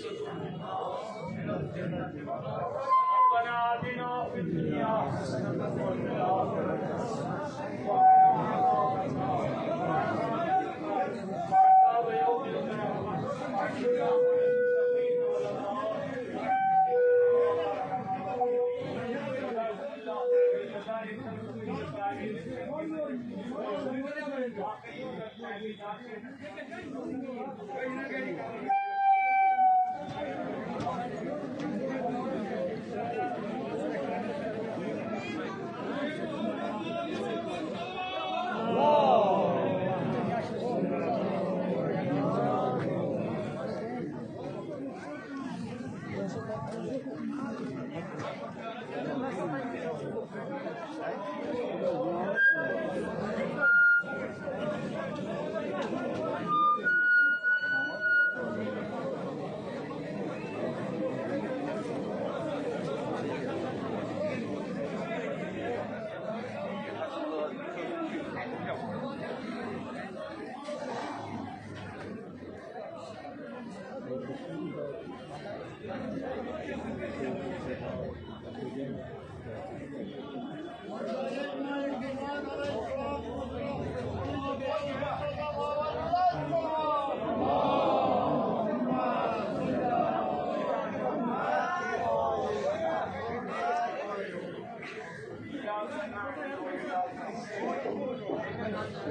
ربنا آتنا في الدنيا حسنة وفي الآخرة حسنة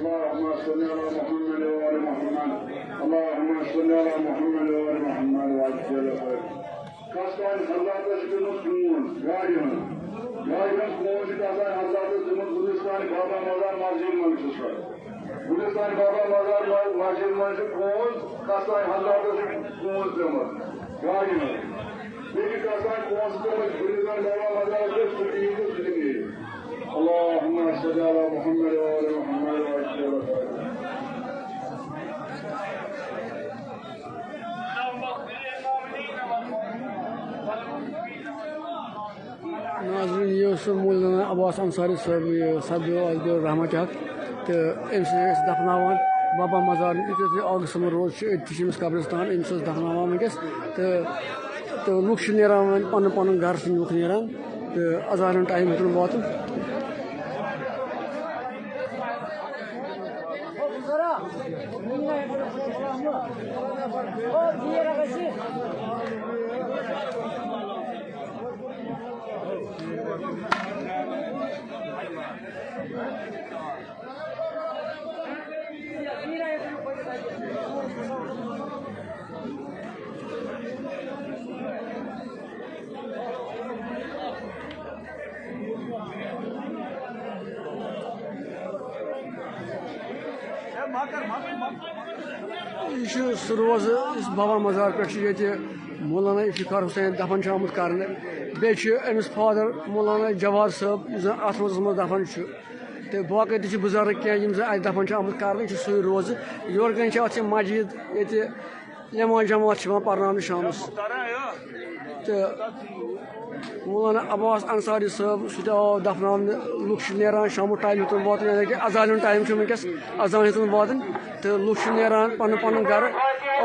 اللهم صل على محمد وآل محمد اللهم صل على محمد وآل محمد وعجل خير Kastan Hazreti Sıkıntı Sunmun Gayın Kumuncu Kastan Hazreti Sıkıntı Bulistan Baba Mazar Mazil Manşuslar Bulistan Baba Mazar Mazil Manşu Kumun Kastan Hazreti Sıkıntı Sunmun Gayın Peki Kastan Kumun Sıkıntı Bulistan Baba Mazar Sıkıntı Sıkıntı Allahümme salli ala Muhammed ve ala Muhammed ve ajiyel khayr. नाज़रीन ये मौलाना अब्बास अंसारी साहब सब रहमत हक तो अम्स दफनावान बाबा मजार अगस्त रोज अमिस कब्रिस्तान अम्स दफनावान वनकस तो लुक नान पन पन घर लुक नान तो अजान टाइम हेतु वात यह रोज इस बाबा मजार पे मौलाना इफ्तिखार हुसैन दफन आमुत कर अमिस फादर मौलाना जवाद साहब अत रोज़ मज दफन तो बाकी तक बुजुर्ग क्या दफन आमुत कर सू रोज योर कन मस्जिद ये नमाज जमात पर्न शाम तो मौलाना अब्बास अंसारी साहब सह आव दफना लुक नान शाम टाइम हेतुन वात यानी कि अजान टाइम वनकस अजान हेतुन वात तो लुक नान पन पन घर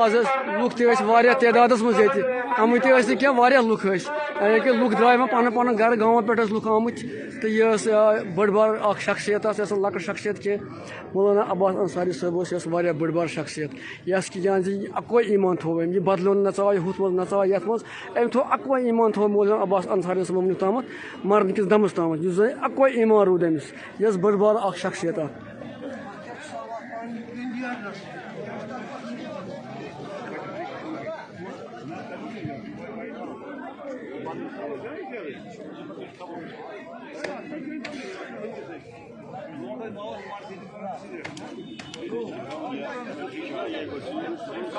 आज लुक तदाद मज ये कम क्या लुक यानी कि लुक द्राय पन पन घर गाँव पे लुक आमुत तो यह बड़ बार शख्सियत लकट शख्सियत कह मौलाना अब्बास अंसारी साहब बड़ बार शख्सियत यस कि जान अक्वै ईमान थो यह बदलो नचाव हुत मज नचाव ये अम थो अक्वै ईमान थो मौलाना अब्बास अंसारी साहब वुन तम मरन किस दमस तम अक्वै ईमान रूद अमिस यह बड़ बार शख्सियत